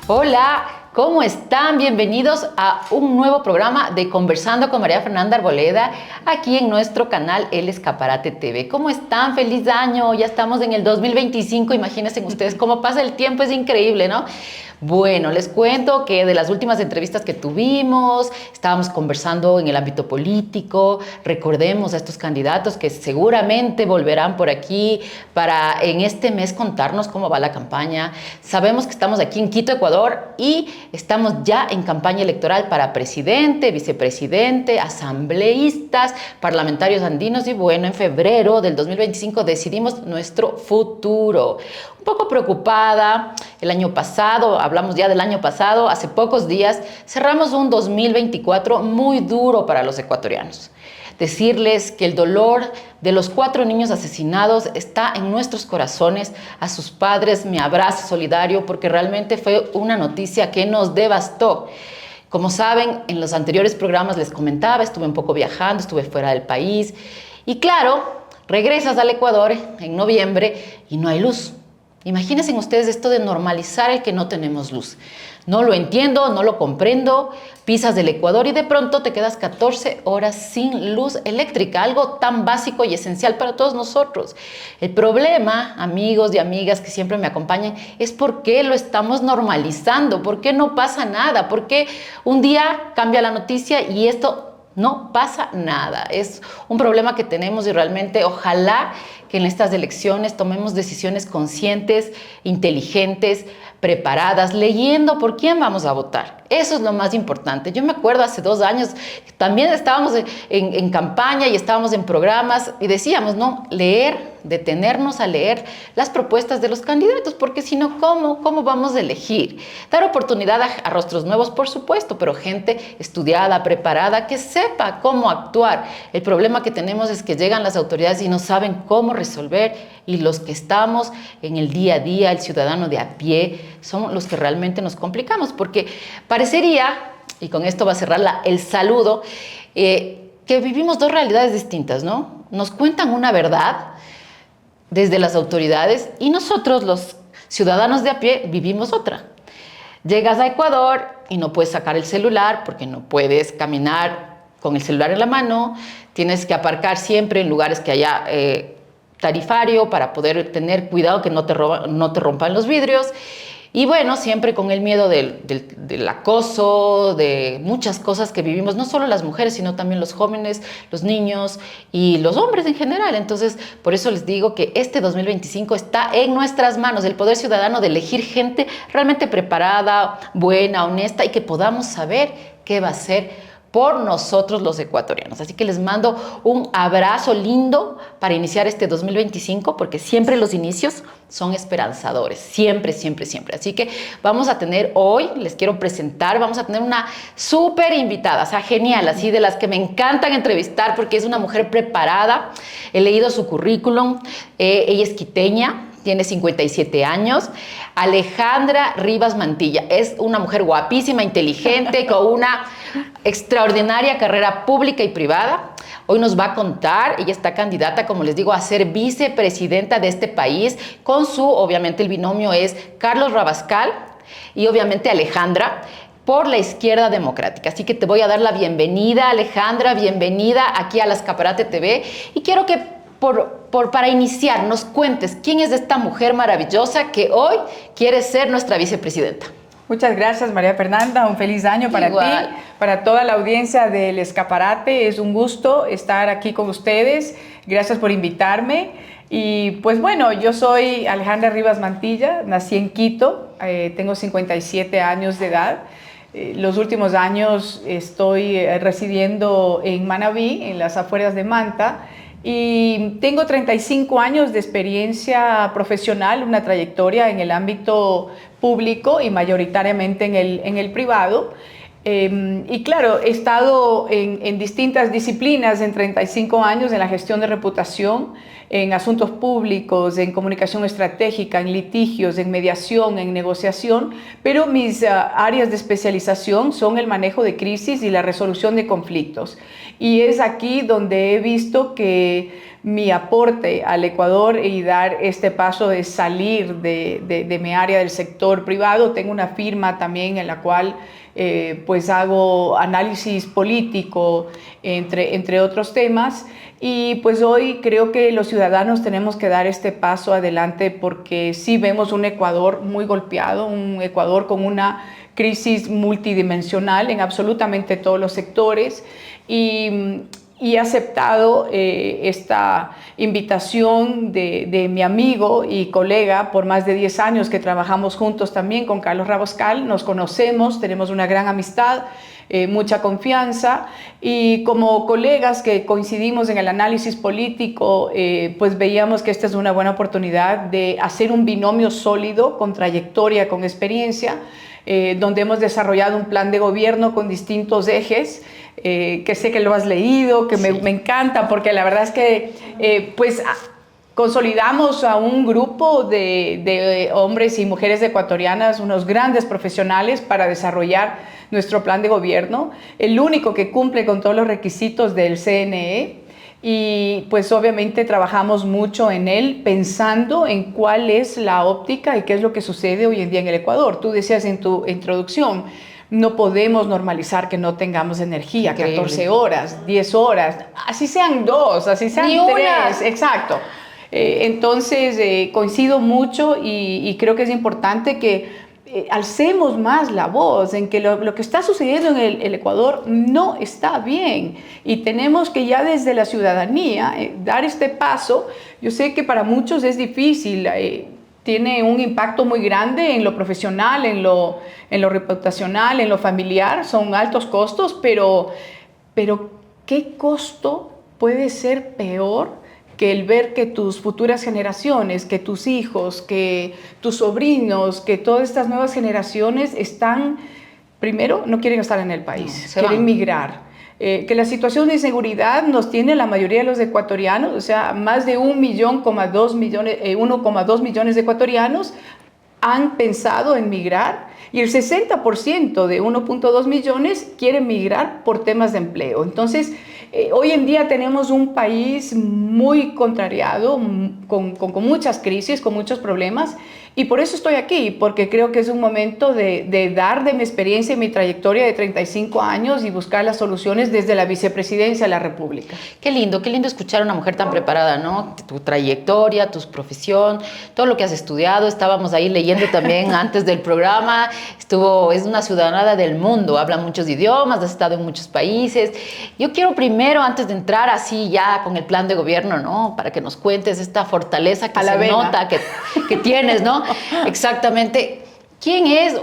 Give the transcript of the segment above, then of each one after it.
Hola, ¿cómo están? Bienvenidos a un nuevo programa de Conversando con María Fernanda Arboleda, aquí en nuestro canal El Escaparate TV. ¿Cómo están? ¡Feliz año! Ya estamos en el 2025, imagínense ustedes cómo pasa el tiempo, es increíble, ¿no? Bueno, les cuento que de las últimas entrevistas que tuvimos, estábamos conversando en el ámbito político, recordemos a estos candidatos que seguramente volverán por aquí para en este mes contarnos cómo va la campaña. Sabemos que estamos aquí en Quito, Ecuador, y estamos ya en campaña electoral para presidente, vicepresidente, asambleístas, parlamentarios andinos y bueno, en febrero del 2025 decidimos nuestro futuro. Un poco preocupada, el año pasado, hablamos ya del año pasado, hace pocos días cerramos un 2024 muy duro para los ecuatorianos. Decirles que el dolor de los 4 niños asesinados está en nuestros corazones. A sus padres, mi abrazo solidario, porque realmente fue una noticia que nos devastó. Como saben, en los anteriores programas les comentaba, estuve un poco viajando, estuve fuera del país. Y claro, regresas al Ecuador en noviembre y no hay luz. Imagínense ustedes esto de normalizar el que no tenemos luz. No lo entiendo, no lo comprendo. Pisas del Ecuador y de pronto te quedas 14 horas sin luz eléctrica, algo tan básico y esencial para todos nosotros. El problema, amigos y amigas que siempre me acompañan, es por qué lo estamos normalizando, por qué no pasa nada, por qué un día cambia la noticia y esto no pasa nada. Es un problema que tenemos y realmente ojalá que en estas elecciones tomemos decisiones conscientes, inteligentes, preparadas, leyendo por quién vamos a votar. Eso es lo más importante. Yo me acuerdo hace 2 años, también estábamos en campaña y estábamos en programas y decíamos, no, leer, detenernos a leer las propuestas de los candidatos, porque si no, ¿cómo vamos a elegir? Dar oportunidad a rostros nuevos, por supuesto, pero gente estudiada, preparada, que sepa cómo actuar. El problema que tenemos es que llegan las autoridades y no saben cómo resolver, y los que estamos en el día a día, el ciudadano de a pie, son los que realmente nos complicamos, porque parecería, y con esto va a cerrar el saludo, que vivimos 2 realidades distintas, ¿no? Nos cuentan una verdad desde las autoridades y nosotros, los ciudadanos de a pie, vivimos otra. Llegas a Ecuador y no puedes sacar el celular porque no puedes caminar con el celular en la mano, tienes que aparcar siempre en lugares que haya tarifario para poder tener cuidado que no te rompan los vidrios. Y bueno, siempre con el miedo del acoso, de muchas cosas que vivimos, no solo las mujeres, sino también los jóvenes, los niños y los hombres en general. Entonces, por eso les digo que este 2025 está en nuestras manos, el poder ciudadano de elegir gente realmente preparada, buena, honesta y que podamos saber qué va a hacer por nosotros los ecuatorianos. Así que les mando un abrazo lindo para iniciar este 2025, porque siempre los inicios son esperanzadores, siempre, siempre, siempre. Así que vamos a tener hoy, les quiero presentar, vamos a tener una súper invitada, o sea, genial, así de las que me encantan entrevistar, porque es una mujer preparada. He leído su currículum, ella es quiteña, tiene 57 años, Alejandra Rivas Mantilla. Es una mujer guapísima, inteligente, con una extraordinaria carrera pública y privada. Hoy nos va a contar, ella está candidata, como les digo, a ser vicepresidenta de este país, con obviamente el binomio es Carlos Rabascal y obviamente Alejandra, por la Izquierda Democrática. Así que te voy a dar la bienvenida, Alejandra, bienvenida aquí a la Escaparate TV, y quiero que para iniciar nos cuentes quién es esta mujer maravillosa que hoy quiere ser nuestra vicepresidenta. Muchas gracias, María Fernanda. Un feliz año para ti, para toda la audiencia del Escaparate. Es un gusto estar aquí con ustedes. Gracias por invitarme. Y pues bueno, yo soy Alejandra Rivas Mantilla, nací en Quito, tengo 57 años de edad. Los últimos años estoy residiendo en Manabí, en las afueras de Manta. Y tengo 35 años de experiencia profesional, una trayectoria en el ámbito público y mayoritariamente en el privado. Y claro, he estado en distintas disciplinas en 35 años, en la gestión de reputación, en asuntos públicos, en comunicación estratégica, en litigios, en mediación, en negociación, pero mis áreas de especialización son el manejo de crisis y la resolución de conflictos. Y es aquí donde he visto que mi aporte al Ecuador y dar este paso de salir de mi área del sector privado. Tengo una firma también en la cual pues hago análisis político, entre otros temas, y pues hoy creo que los ciudadanos tenemos que dar este paso adelante porque sí vemos un Ecuador muy golpeado, un Ecuador con una crisis multidimensional en absolutamente todos los sectores, y he aceptado esta invitación de mi amigo y colega por más de 10 años que trabajamos juntos también con Carlos Raboscal. Nos conocemos, tenemos una gran amistad, mucha confianza, y como colegas que coincidimos en el análisis político, pues veíamos que esta es una buena oportunidad de hacer un binomio sólido con trayectoria, con experiencia, donde hemos desarrollado un plan de gobierno con distintos ejes, que sé que lo has leído, que me encanta, porque la verdad es que pues consolidamos a un grupo de hombres y mujeres ecuatorianas, unos grandes profesionales para desarrollar nuestro plan de gobierno, el único que cumple con todos los requisitos del CNE. Y pues obviamente trabajamos mucho en él pensando en cuál es la óptica y qué es lo que sucede hoy en día en el Ecuador. Tú decías en tu introducción, no podemos normalizar que no tengamos energía. Increíble. 14 horas, 10 horas, así sean 2, así sean 3. Exacto. Entonces coincido mucho y creo que es importante que alcemos más la voz en que lo que está sucediendo en el Ecuador no está bien, y tenemos que ya desde la ciudadanía dar este paso. Yo sé que para muchos es difícil, tiene un impacto muy grande en lo profesional, en lo reputacional, en lo familiar, son altos costos, pero ¿qué costo puede ser peor que el ver que tus futuras generaciones, que tus hijos, que tus sobrinos, que todas estas nuevas generaciones están, primero, no quieren estar en el país, quieren migrar? Que la situación de inseguridad nos tiene la mayoría de los ecuatorianos, o sea, más de 1,2 millones de ecuatorianos han pensado en migrar, y el 60% de 1,2 millones quieren migrar por temas de empleo. Entonces, hoy en día tenemos un país muy contrariado, con muchas crisis, con muchos problemas, y por eso estoy aquí, porque creo que es un momento de dar de mi experiencia y mi trayectoria de 35 años y buscar las soluciones desde la vicepresidencia de la República. Qué lindo escuchar a una mujer tan preparada, ¿no? Tu trayectoria, tu profesión, todo lo que has estudiado. Estábamos ahí leyendo también antes del programa. Es una ciudadana del mundo, habla muchos idiomas, has estado en muchos países. Yo quiero primero, antes de entrar así ya con el plan de gobierno, ¿no? Para que nos cuentes esta fortaleza que se nota que tienes, ¿no? Exactamente. ¿Quién es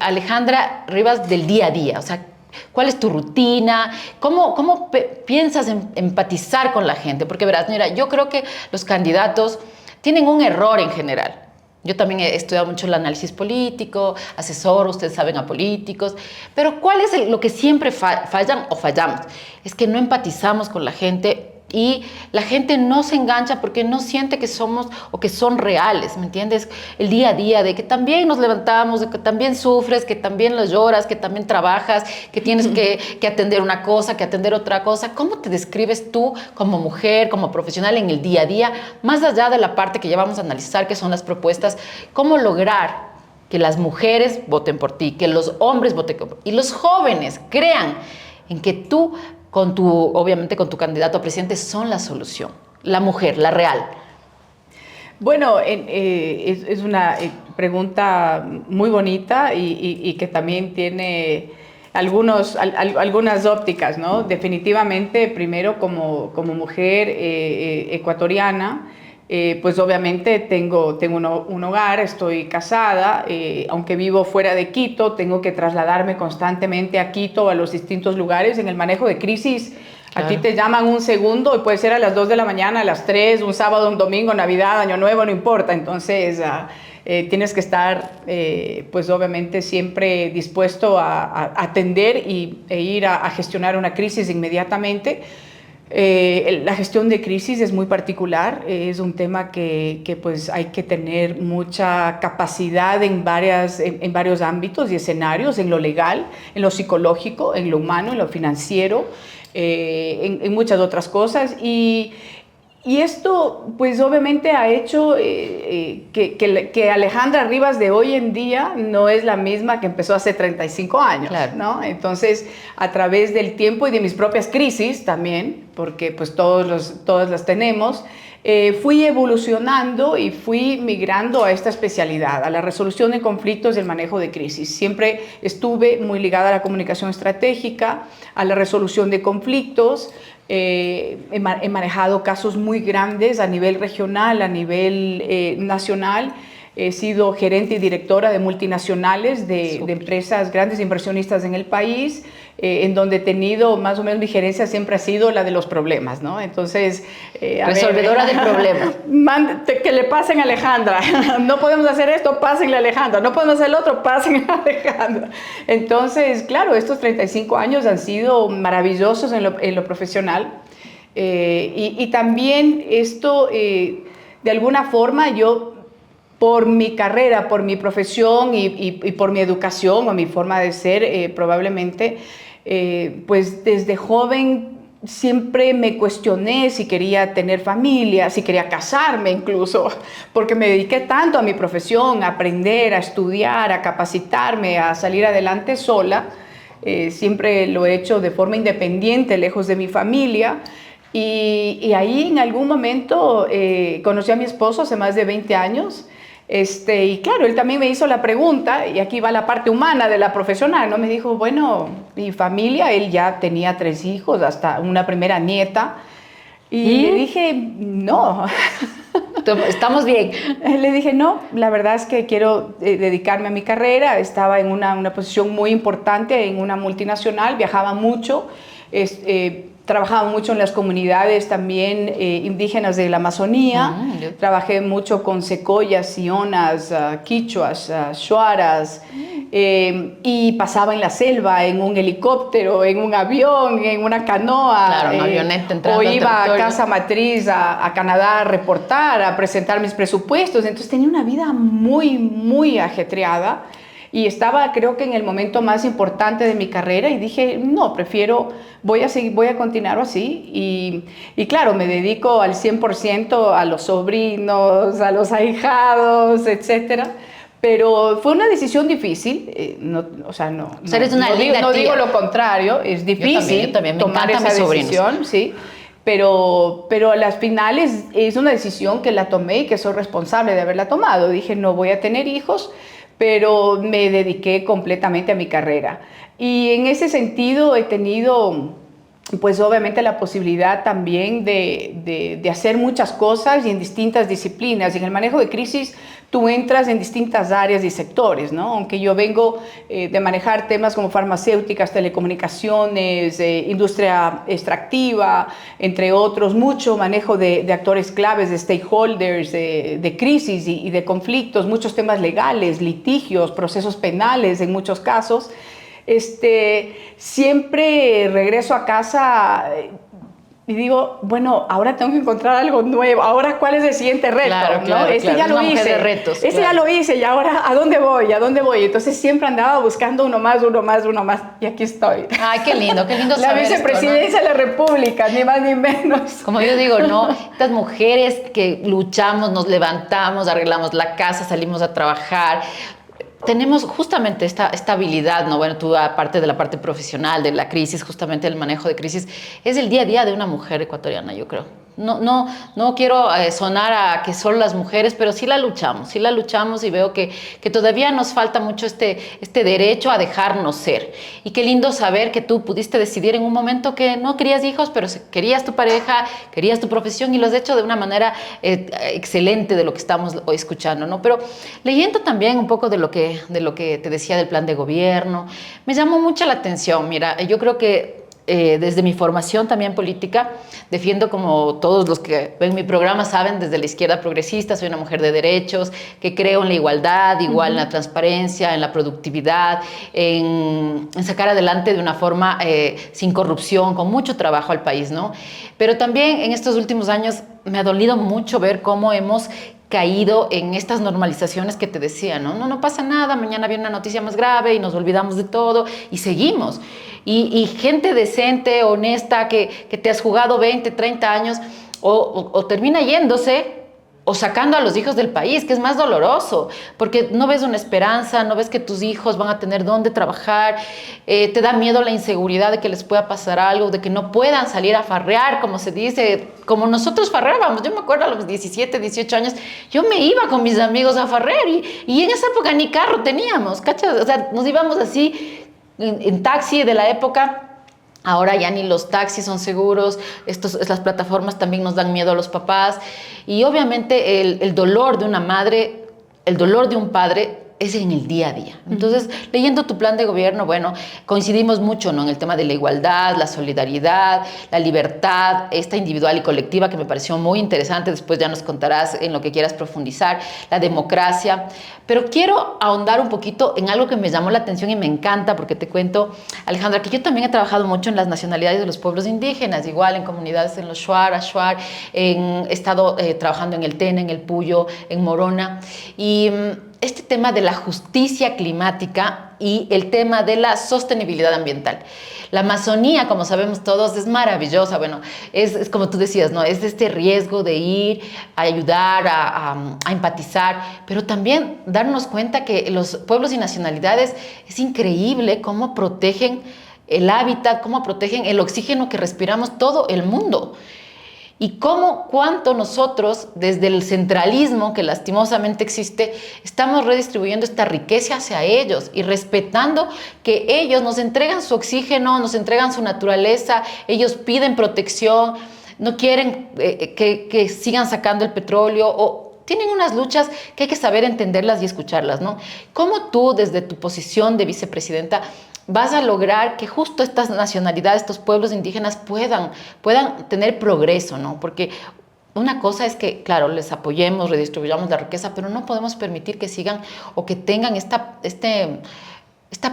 Alejandra Rivas del día a día? O sea, ¿cuál es tu rutina? ¿Cómo piensas en empatizar con la gente? Porque verás, mira, yo creo que los candidatos tienen un error en general. Yo también he estudiado mucho el análisis político, asesoro, ustedes saben, a políticos, pero ¿cuál es lo que siempre fallan o fallamos? Es que no empatizamos con la gente, y la gente no se engancha porque no siente que somos o que son reales, ¿me entiendes? El día a día, de que también nos levantamos, de que también sufres, que también lo lloras, que también trabajas, que tienes que atender una cosa, que atender otra cosa. ¿Cómo te describes tú como mujer, como profesional en el día a día? Más allá de la parte que ya vamos a analizar, que son las propuestas, ¿cómo lograr que las mujeres voten por ti, que los hombres voten por ti y los jóvenes crean en que tú, obviamente con tu candidato a presidente, son la solución, la mujer, la real? Bueno, es una pregunta muy bonita y que también tiene algunas ópticas, ¿no? Definitivamente, primero como mujer ecuatoriana, pues obviamente tengo un hogar, estoy casada, aunque vivo fuera de Quito, tengo que trasladarme constantemente a Quito, a los distintos lugares. En el manejo de crisis A ti te llaman un segundo y puede ser a las 2 de la mañana, a las 3, un sábado, un domingo, Navidad, Año Nuevo, no importa. Entonces, tienes que estar, pues obviamente, siempre dispuesto a atender e ir a gestionar una crisis inmediatamente. La gestión de crisis es muy particular, es un tema que pues hay que tener mucha capacidad en varios ámbitos y escenarios, en lo legal, en lo psicológico, en lo humano, en lo financiero, en muchas otras cosas. Y esto, pues obviamente ha hecho que Alejandra Rivas de hoy en día no es la misma que empezó hace 35 años, claro, ¿no? Entonces, a través del tiempo y de mis propias crisis también, porque pues todas las tenemos, fui evolucionando y fui migrando a esta especialidad, a la resolución de conflictos y el manejo de crisis. Siempre estuve muy ligada a la comunicación estratégica, a la resolución de conflictos. He manejado casos muy grandes a nivel regional, a nivel nacional. He sido gerente y directora de multinacionales, de empresas grandes inversionistas en el país, en donde he tenido, más o menos, mi gerencia siempre ha sido la de los problemas, ¿no? Entonces... resolvedora de problemas. Que le pasen a Alejandra. No podemos hacer esto, pásenle a Alejandra. No podemos hacer el otro, pásenle a Alejandra. Entonces, claro, estos 35 años han sido maravillosos en lo profesional. Y también esto, de alguna forma, yo... por mi carrera, por mi profesión y por mi educación o mi forma de ser, probablemente, pues desde joven siempre me cuestioné si quería tener familia, si quería casarme incluso, porque me dediqué tanto a mi profesión, a aprender, a estudiar, a capacitarme, a salir adelante sola. Siempre lo he hecho de forma independiente, lejos de mi familia. Y ahí en algún momento conocí a mi esposo hace más de 20 años. Y claro, él también me hizo la pregunta, y aquí va la parte humana de la profesional, ¿no? Me dijo, bueno, mi familia, él ya tenía 3 hijos, hasta una primera nieta, y le dije, no. Estamos bien. Le dije, no, la verdad es que quiero dedicarme a mi carrera. Estaba en una posición muy importante en una multinacional, viajaba mucho, trabajaba mucho en las comunidades también indígenas de la Amazonía. Trabajé mucho con secoyas, sionas, quichuas, shuaras, y pasaba en la selva, en un helicóptero, en un avión, en una canoa. Claro, una avioneta entrando o iba a casa matriz, a Canadá, a reportar, a presentar mis presupuestos. Entonces tenía una vida muy, muy ajetreada. Y estaba, creo que en el momento más importante de mi carrera, y dije, no, voy a continuar así. Y claro, me dedico al 100% a los sobrinos, a los ahijados, etcétera. Pero fue una decisión difícil. Eres una linda no tía. Digo lo contrario, es difícil yo también. Me tomar esa decisión, sí. Pero a las finales es una decisión que la tomé y que soy responsable de haberla tomado. Dije, no voy a tener hijos, pero me dediqué completamente a mi carrera. Y en ese sentido he tenido, pues obviamente, la posibilidad también de hacer muchas cosas y en distintas disciplinas. Y en el manejo de crisis tú entras en distintas áreas y sectores, ¿no? Aunque yo vengo de manejar temas como farmacéuticas, telecomunicaciones, industria extractiva, entre otros, mucho manejo de actores claves, de stakeholders, de crisis y de conflictos, muchos temas legales, litigios, procesos penales en muchos casos. Siempre regreso a casa y digo, bueno, ahora tengo que encontrar algo nuevo. Ahora, ¿cuál es el siguiente reto? Claro, ¿no? Ya lo hice. De retos, ya lo hice, y ahora, ¿a dónde voy? ¿A dónde voy? Entonces siempre andaba buscando uno más, y aquí estoy. Ay, qué lindo La saber vicepresidencia, ¿no?, de la República, ni más ni menos. Como yo digo, ¿no? Estas mujeres que luchamos, nos levantamos, arreglamos la casa, salimos a trabajar. Tenemos justamente esta habilidad, ¿no? Bueno, tú, aparte de la parte profesional, de la crisis, justamente el manejo de crisis, es el día a día de una mujer ecuatoriana, yo creo. No quiero sonar a que solo las mujeres, pero sí la luchamos y veo que todavía nos falta mucho este derecho a dejarnos ser. Y qué lindo saber que tú pudiste decidir en un momento que no querías hijos, pero querías tu pareja, querías tu profesión, y lo has hecho de una manera excelente, de lo que estamos hoy escuchando, ¿no? Pero leyendo también un poco de lo que te decía del plan de gobierno, me llamó mucho la atención. Mira, yo creo que desde mi formación también política, defiendo, como todos los que ven mi programa saben, desde la izquierda progresista, soy una mujer de derechos, que creo en la igualdad, igual en la transparencia, en la productividad, en sacar adelante de una forma sin corrupción, con mucho trabajo al país, ¿no? Pero también en estos últimos años me ha dolido mucho ver cómo hemos caído en estas normalizaciones que te decía, ¿no? No pasa nada, mañana viene una noticia más grave y nos olvidamos de todo y seguimos. Y gente decente, honesta, que te has jugado 20, 30 años o termina yéndose o sacando a los hijos del país, que es más doloroso, porque no ves una esperanza, no ves que tus hijos van a tener dónde trabajar, te da miedo la inseguridad de que les pueda pasar algo, de que no puedan salir a farrear, como se dice, como nosotros farreábamos. Yo me acuerdo a los 17, 18 años, yo me iba con mis amigos a farrear y en esa época ni carro teníamos, ¿cachas? O sea, nos íbamos así en taxi de la época. Ahora ya ni los taxis son seguros, las plataformas también nos dan miedo a los papás y obviamente el dolor de una madre, el dolor de un padre es en el día a día. Entonces, leyendo tu plan de gobierno, bueno, coincidimos mucho, ¿no?, en el tema de la igualdad, la solidaridad, la libertad, esta individual y colectiva que me pareció muy interesante. Después ya nos contarás en lo que quieras profundizar, la democracia. Pero quiero ahondar un poquito en algo que me llamó la atención y me encanta, porque te cuento, Alejandra, que yo también he trabajado mucho en las nacionalidades de los pueblos indígenas, igual en comunidades en los Shuar, Ashuar, he estado trabajando en el Tena, en el Puyo, en Morona, y este tema de la justicia climática y el tema de la sostenibilidad ambiental. La Amazonía, como sabemos todos, es maravillosa. Bueno, es como tú decías, ¿no? Es este riesgo de ir a ayudar, a empatizar, pero también darnos cuenta que los pueblos y nacionalidades es increíble cómo protegen el hábitat, cómo protegen el oxígeno que respiramos todo el mundo. Y cuánto nosotros, desde el centralismo que lastimosamente existe, estamos redistribuyendo esta riqueza hacia ellos y respetando que ellos nos entregan su oxígeno, nos entregan su naturaleza, ellos piden protección, no quieren que sigan sacando el petróleo o tienen unas luchas que hay que saber entenderlas y escucharlas, ¿no? ¿Cómo tú, desde tu posición de vicepresidenta, vas a lograr que justo estas nacionalidades, estos pueblos indígenas puedan tener progreso, ¿no? Porque una cosa es que, claro, les apoyemos, redistribuyamos la riqueza, pero no podemos permitir que sigan o que tengan esta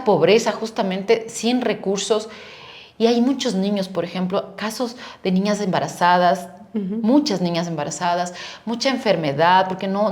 pobreza justamente sin recursos. Y hay muchos niños, por ejemplo, casos de niñas embarazadas, muchas niñas embarazadas, mucha enfermedad, porque no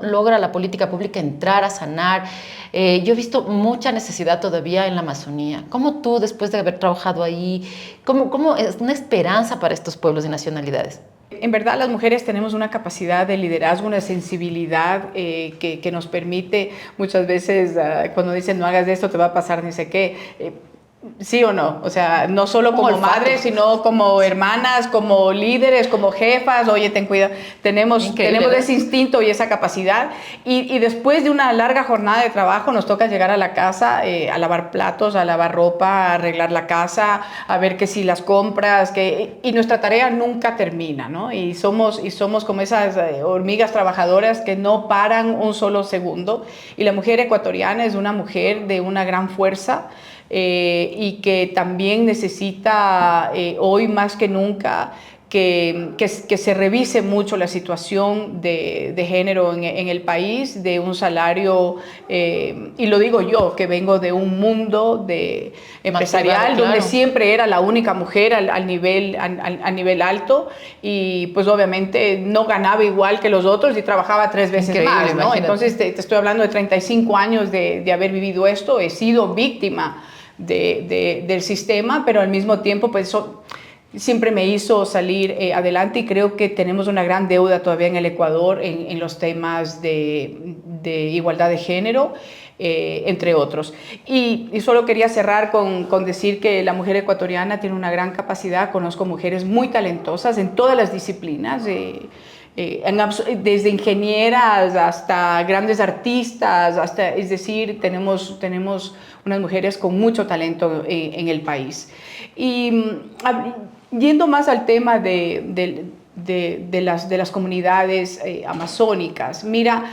logra la política pública entrar a sanar. Yo he visto mucha necesidad todavía en la Amazonía. ¿Cómo tú, después de haber trabajado ahí, cómo es una esperanza para estos pueblos y nacionalidades? En verdad, las mujeres tenemos una capacidad de liderazgo, una sensibilidad que nos permite muchas veces, cuando dicen no hagas esto, te va a pasar ni sé qué. ¿Sí o no? O sea, no solo como madres, sino como hermanas, como líderes, como jefas. Oye, ten cuidado. Tenemos ese instinto y esa capacidad. Y después de una larga jornada de trabajo, nos toca llegar a la casa a lavar platos, a lavar ropa, a arreglar la casa, a ver que si las compras, y nuestra tarea nunca termina, ¿no? Y somos como esas hormigas trabajadoras que no paran un solo segundo. Y la mujer ecuatoriana es una mujer de una gran fuerza. Y que también necesita hoy más que nunca que se revise mucho la situación de género en el país, de un salario, y lo digo yo, que vengo de un mundo empresarial, claro, donde siempre era la única mujer a nivel alto, y pues obviamente no ganaba igual que los otros y trabajaba 3 veces más, ¿no? Entonces te estoy hablando de 35 años de haber vivido esto, he sido víctima del sistema, pero al mismo tiempo pues eso siempre me hizo salir adelante, y creo que tenemos una gran deuda todavía en el Ecuador en los temas de igualdad de género, entre otros. Y solo quería cerrar con decir que la mujer ecuatoriana tiene una gran capacidad. Conozco mujeres muy talentosas en todas las disciplinas, desde ingenieras hasta grandes artistas, es decir, tenemos unas mujeres con mucho talento en el país. Y yendo más al tema de las comunidades amazónicas, mira,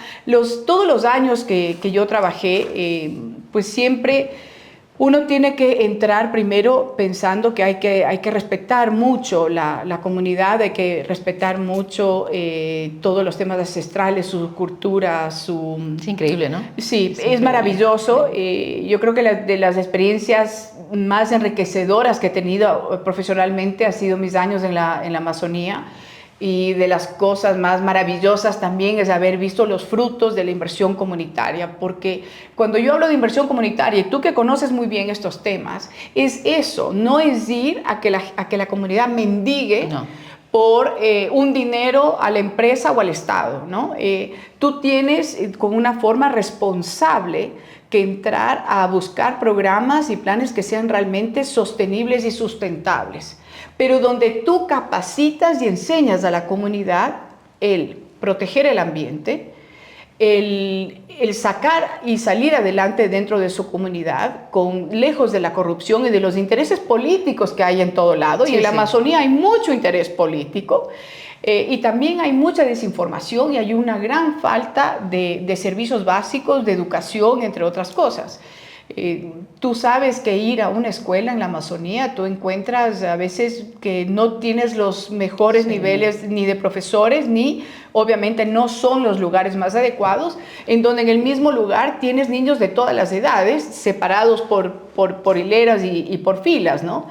todos los años que yo trabajé, pues siempre Uno tiene que entrar primero pensando que hay que respetar mucho la comunidad, hay que respetar mucho todos los temas ancestrales, su cultura, su... Es increíble, ¿no? Sí, es increíble. maravilloso. Yo creo que de las experiencias más enriquecedoras que he tenido profesionalmente ha sido mis años en la Amazonía. Y de las cosas más maravillosas también es haber visto los frutos de la inversión comunitaria, porque cuando yo hablo de inversión comunitaria, y tú que conoces muy bien estos temas, es eso, no es ir a que la comunidad mendigue por un dinero a la empresa o al Estado, ¿no? Tú tienes con una forma responsable que entrar a buscar programas y planes que sean realmente sostenibles y sustentables, pero donde tú capacitas y enseñas a la comunidad el proteger el ambiente, el sacar y salir adelante dentro de su comunidad, lejos de la corrupción y de los intereses políticos que hay en todo lado. Sí, y en la Amazonía hay mucho interés político. Y también hay mucha desinformación y hay una gran falta de servicios básicos, de educación, entre otras cosas. Tú sabes que ir a una escuela en la Amazonía, tú encuentras a veces que no tienes los mejores niveles ni de profesores, ni obviamente no son los lugares más adecuados, en donde en el mismo lugar tienes niños de todas las edades, separados por hileras y por filas, ¿no?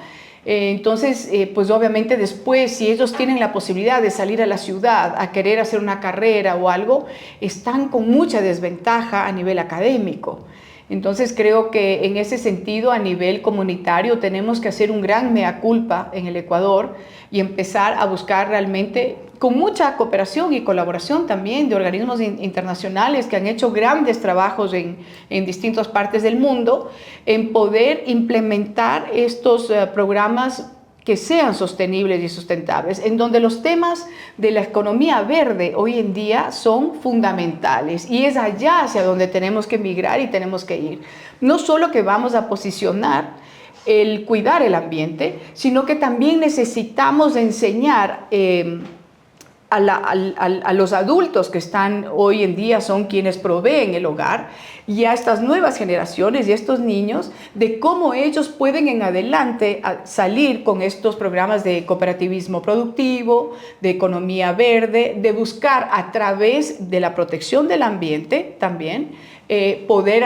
Entonces, pues obviamente después, si ellos tienen la posibilidad de salir a la ciudad a querer hacer una carrera o algo, están con mucha desventaja a nivel académico. Entonces creo que en ese sentido, a nivel comunitario, tenemos que hacer un gran mea culpa en el Ecuador y empezar a buscar realmente, con mucha cooperación y colaboración también de organismos internacionales que han hecho grandes trabajos en distintas partes del mundo, en poder implementar estos programas que sean sostenibles y sustentables, en donde los temas de la economía verde hoy en día son fundamentales y es allá hacia donde tenemos que migrar y tenemos que ir. No solo que vamos a posicionar el cuidar el ambiente, sino que también necesitamos enseñar a los adultos que están hoy en día, son quienes proveen el hogar, y a estas nuevas generaciones y a estos niños de cómo ellos pueden en adelante salir con estos programas de cooperativismo productivo, de economía verde, de buscar a través de la protección del ambiente también poder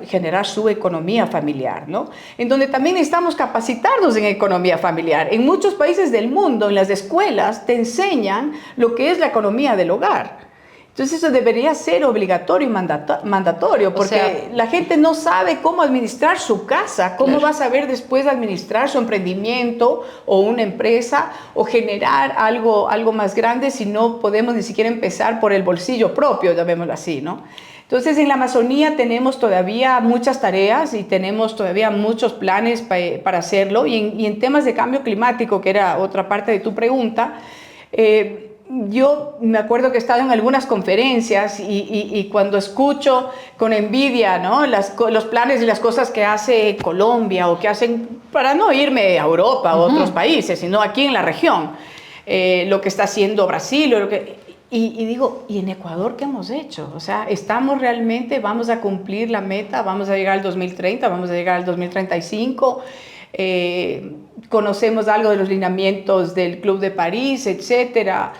generar su economía familiar, ¿no? En donde también necesitamos capacitarnos en economía familiar. En muchos países del mundo, en las escuelas, te enseñan lo que es la economía del hogar. Entonces eso debería ser obligatorio y mandatorio, porque la gente no sabe cómo administrar su casa, cómo va a saber después administrar su emprendimiento o una empresa o generar algo más grande si no podemos ni siquiera empezar por el bolsillo propio, llamémoslo así, ¿no? Entonces, en la Amazonía tenemos todavía muchas tareas y tenemos todavía muchos planes para hacerlo. Y en temas de cambio climático, que era otra parte de tu pregunta, yo me acuerdo que he estado en algunas conferencias y cuando escucho con envidia, ¿no?, los planes y las cosas que hace Colombia o que hacen, para no irme a Europa o otros países, sino aquí en la región, lo que está haciendo Brasil, y digo, ¿y en Ecuador qué hemos hecho? O sea, ¿estamos realmente, vamos a cumplir la meta, vamos a llegar al 2030, vamos a llegar al 2035? Conocemos algo de los lineamientos del Club de París, etcétera.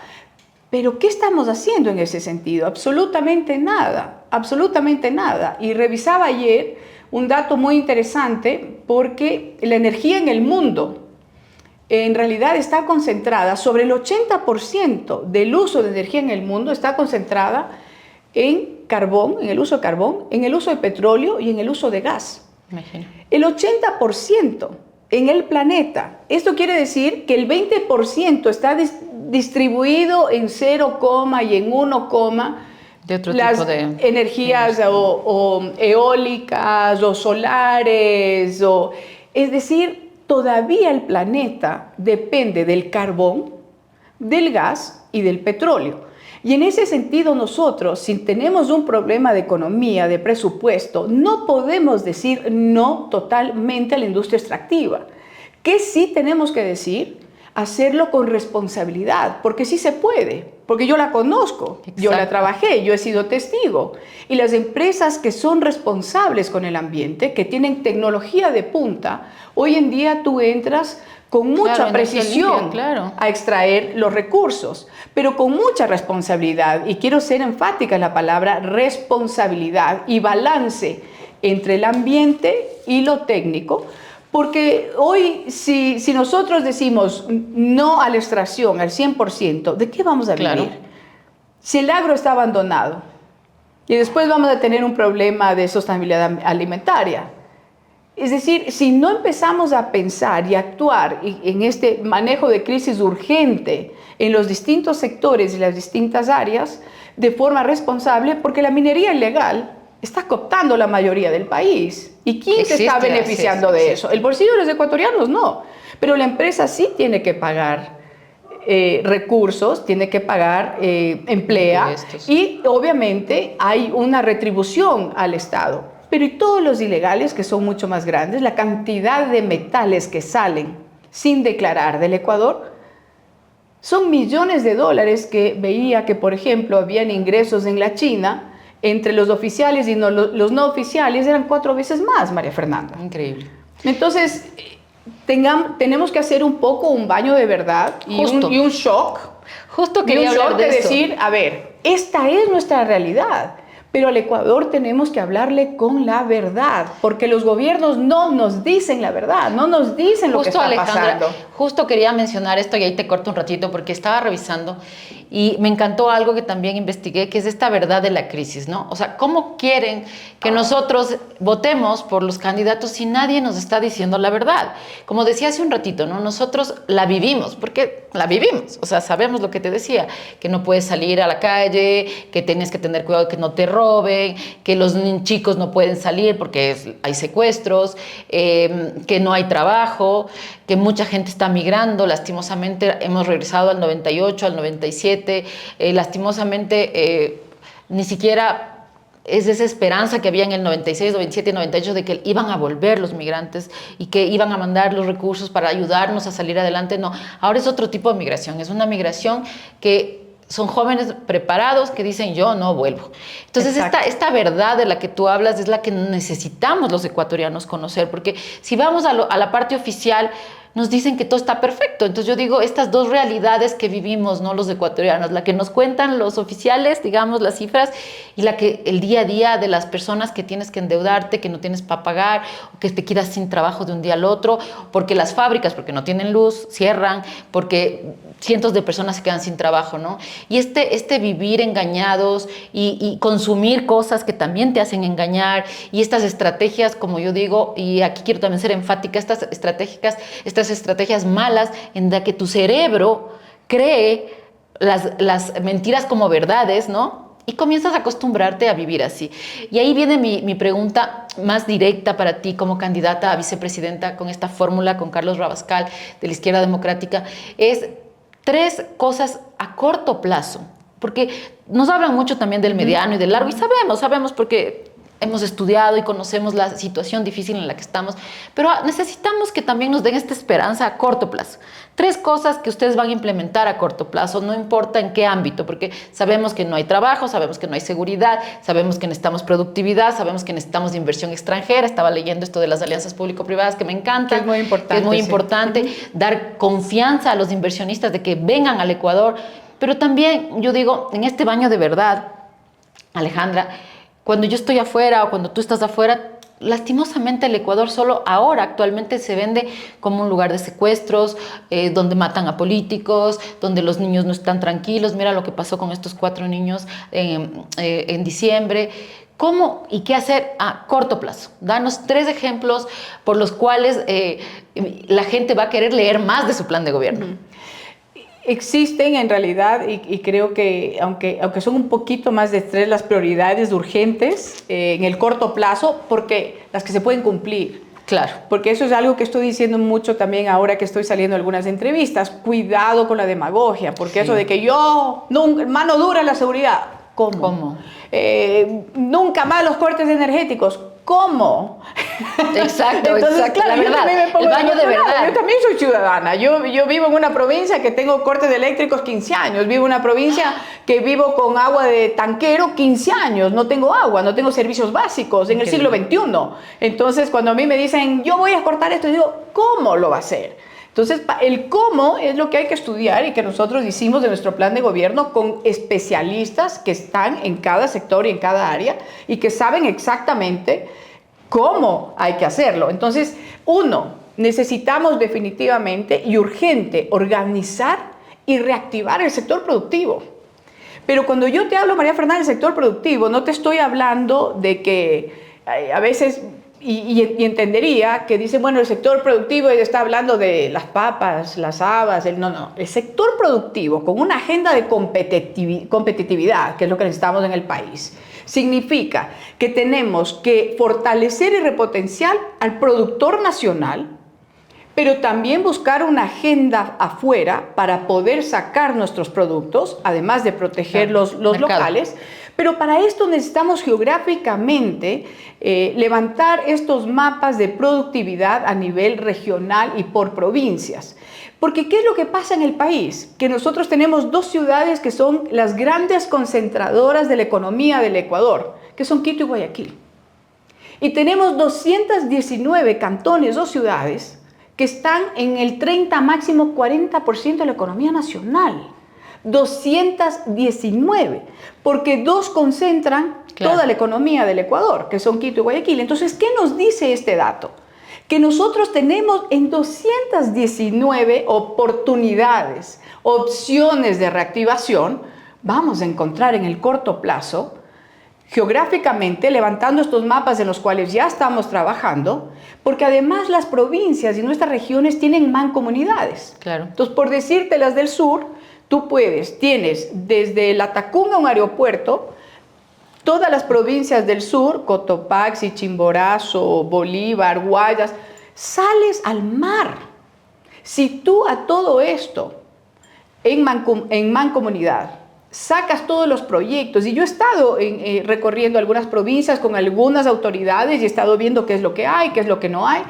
Pero ¿qué estamos haciendo en ese sentido? Absolutamente nada, absolutamente nada. Y revisaba ayer un dato muy interesante, porque la energía en el mundo en realidad está concentrada, sobre el 80% del uso de energía en el mundo está concentrada en carbón, en el uso de carbón, en el uso de petróleo y en el uso de gas. Imagino. El 80% en el planeta. Esto quiere decir que el 20% está distribuido en 0, y en 1, de otro las tipo de energías o eólicas o solares. Es decir, todavía el planeta depende del carbón, del gas y del petróleo. Y en ese sentido nosotros, si tenemos un problema de economía, de presupuesto, no podemos decir no totalmente a la industria extractiva. ¿Qué sí tenemos que decir? Hacerlo con responsabilidad, porque sí se puede. porque yo la conozco, Exacto. yo la trabajé, yo he sido testigo. Y las empresas que son responsables con el ambiente, que tienen tecnología de punta, hoy en día tú entras con mucha Claro, energía precisión limpia, claro. a extraer los recursos, pero con mucha responsabilidad. Y quiero ser enfática en la palabra responsabilidad y balance entre el ambiente y lo técnico, porque hoy si nosotros decimos no a la extracción al 100%, ¿de qué vamos a vivir? Claro. Si el agro está abandonado y después vamos a tener un problema de sostenibilidad alimentaria. Es decir, si no empezamos a pensar y actuar en este manejo de crisis urgente en los distintos sectores y las distintas áreas de forma responsable, porque la minería ilegal está cooptando la mayoría del país. ¿Y quién se está beneficiando de eso? El bolsillo de los ecuatorianos no, pero la empresa sí tiene que pagar recursos, tiene que pagar emplea y obviamente hay una retribución al Estado. Pero y todos los ilegales, que son mucho más grandes, la cantidad de metales que salen sin declarar del Ecuador, son millones de dólares que veía que, por ejemplo, habían ingresos en la China, entre los oficiales y los no oficiales eran 4 veces más, María Fernanda. Increíble. Entonces, tenemos que hacer un poco un baño de verdad y un shock. Justo quería hablar de eso. Decir, a ver, esta es nuestra realidad. Pero al Ecuador tenemos que hablarle con la verdad, porque los gobiernos no nos dicen la verdad, no nos dicen lo que está pasando. Justo quería mencionar esto y ahí te corto un ratito porque estaba revisando y me encantó algo que también investigué, que es esta verdad de la crisis, ¿no? O sea, ¿cómo quieren que nosotros votemos por los candidatos si nadie nos está diciendo la verdad? Como decía hace un ratito, ¿no? Nosotros la vivimos, porque la vivimos, o sea, sabemos lo que te decía, que no puedes salir a la calle, que tienes que tener cuidado que no te roben, que los chicos no pueden salir porque hay secuestros, que no hay trabajo, que mucha gente está migrando, lastimosamente hemos regresado al 98, al 97, lastimosamente ni siquiera es esa esperanza que había en el 96, 97, 98 de que iban a volver los migrantes y que iban a mandar los recursos para ayudarnos a salir adelante. No, ahora es otro tipo de migración, es una migración que son jóvenes preparados que dicen yo no vuelvo. Entonces esta verdad de la que tú hablas es la que necesitamos los ecuatorianos conocer, porque si vamos a la parte oficial nos dicen que todo está perfecto. Entonces yo digo, estas dos realidades que vivimos, ¿no? Los ecuatorianos, la que nos cuentan los oficiales, digamos, las cifras, y la que el día a día de las personas que tienes que endeudarte, que no tienes para pagar, o que te quedas sin trabajo de un día al otro, porque las fábricas, porque no tienen luz, cierran, porque cientos de personas se quedan sin trabajo, ¿no? Y este vivir engañados y consumir cosas que también te hacen engañar, y estas estrategias, como yo digo, y aquí quiero también ser enfática, estas estrategias malas en la que tu cerebro cree las mentiras como verdades, ¿no? Y comienzas a acostumbrarte a vivir así. Y ahí viene mi pregunta más directa para ti como candidata a vicepresidenta con esta fórmula, con Carlos Rabascal de la Izquierda Democrática, es 3 cosas a corto plazo, porque nos hablan mucho también del mediano y del largo, y sabemos porque hemos estudiado y conocemos la situación difícil en la que estamos, pero necesitamos que también nos den esta esperanza a corto plazo. 3 cosas que ustedes van a implementar a corto plazo, no importa en qué ámbito, porque sabemos que no hay trabajo, sabemos que no hay seguridad, sabemos que necesitamos productividad, sabemos que necesitamos inversión extranjera. Estaba leyendo esto de las alianzas público-privadas que me encanta. Que es muy importante. Que es muy importante dar confianza a los inversionistas de que vengan al Ecuador, pero también yo digo, en este baño de verdad, Alejandra, cuando yo estoy afuera o cuando tú estás afuera, lastimosamente el Ecuador solo ahora actualmente se vende como un lugar de secuestros, donde matan a políticos, donde los niños no están tranquilos. Mira lo que pasó con estos 4 niños en diciembre. ¿Cómo y qué hacer a corto plazo? Danos 3 ejemplos por los cuales la gente va a querer leer más de su plan de gobierno. Existen en realidad, y creo que aunque son un poquito más de 3 las prioridades urgentes en el corto plazo, porque las que se pueden cumplir. Claro. Porque eso es algo que estoy diciendo mucho también ahora que estoy saliendo en algunas entrevistas. Cuidado con la demagogia, porque sí. Eso de que yo, mano dura en la seguridad. ¿Cómo? ¿Cómo? Nunca más los cortes energéticos. ¿Cómo? Exacto, Entonces, exacto. claro, La verdad, el baño de verdad. Yo también soy ciudadana. Yo vivo en una provincia que tengo cortes de eléctricos 15 años. Vivo en una provincia que vivo con agua de tanquero 15 años. No tengo agua, no tengo servicios básicos en el siglo XXI. Entonces, cuando a mí me dicen, yo voy a cortar esto, yo digo, ¿cómo lo va a hacer? Entonces, el cómo es lo que hay que estudiar y que nosotros hicimos de nuestro plan de gobierno con especialistas que están en cada sector y en cada área y que saben exactamente cómo hay que hacerlo. Entonces, uno, necesitamos definitivamente y urgente organizar y reactivar el sector productivo. Pero cuando yo te hablo, María Fernanda, del sector productivo, no te estoy hablando de que a veces, y entendería que dicen, bueno, el sector productivo está hablando de las papas, las habas, no. El sector productivo con una agenda de competitividad, que es lo que necesitamos en el país, significa que tenemos que fortalecer y repotenciar al productor nacional, pero también buscar una agenda afuera para poder sacar nuestros productos, además de proteger los locales. Pero para esto necesitamos geográficamente levantar estos mapas de productividad a nivel regional y por provincias. Porque ¿qué es lo que pasa en el país? Que nosotros tenemos dos ciudades que son las grandes concentradoras de la economía del Ecuador, que son Quito y Guayaquil. Y tenemos 219 cantones o ciudades que están en el 30, máximo 40% de la economía nacional. 219, porque dos concentran toda la economía del Ecuador, que son Quito y Guayaquil. Entonces, ¿qué nos dice este dato? Que nosotros tenemos en 219 oportunidades, opciones de reactivación, vamos a encontrar en el corto plazo, geográficamente, levantando estos mapas en los cuales ya estamos trabajando, porque además las provincias y nuestras regiones tienen mancomunidades. Claro. Entonces, por decirte las del sur, tú tienes desde La Tacunga un aeropuerto, todas las provincias del sur, Cotopaxi, Chimborazo, Bolívar, Guayas, sales al mar. Si tú a todo esto, en mancomunidad, sacas todos los proyectos, y yo he estado recorriendo algunas provincias con algunas autoridades y he estado viendo qué es lo que hay, qué es lo que no hay,